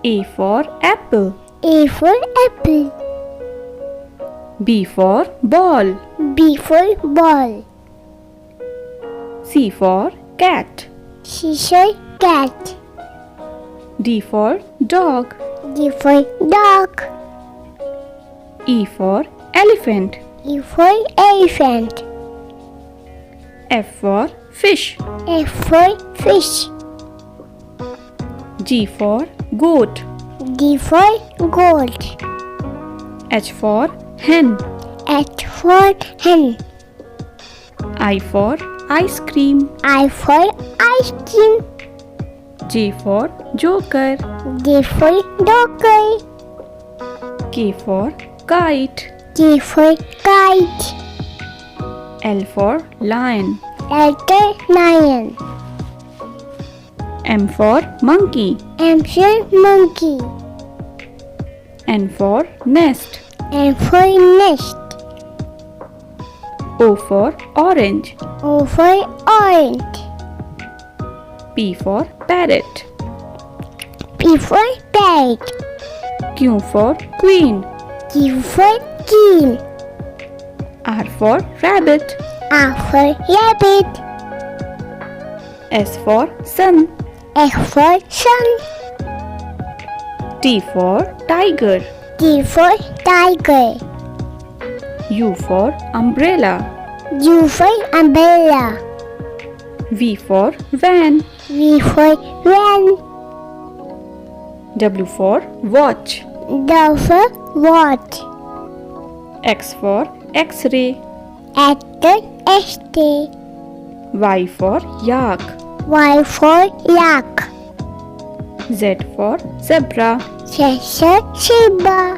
A for apple. A for apple. B for ball. B for ball. C for cat. C for cat. D for dog. D for dog. E for elephant. E for elephant. F for fish. F for fish. G for goat. G for goat. H for hen. H for hen. I for ice cream. I for ice cream. J for joker. J for joker. K for kite. K for kite. L for lion. L for lion. M for monkey. M for monkey. N for nest. N for nest. O for orange. O for orange. P for parrot. P for parrot. Q for queen. Q for king. R for rabbit. R for rabbit. S for sun. S for sun. T for tiger. T for tiger. U for umbrella. U for umbrella. V for van. V for van. W for watch. W for watch. X for x-ray. X for X-ray. Y for yak. Y for yak. Z for zebra. Z for zebra.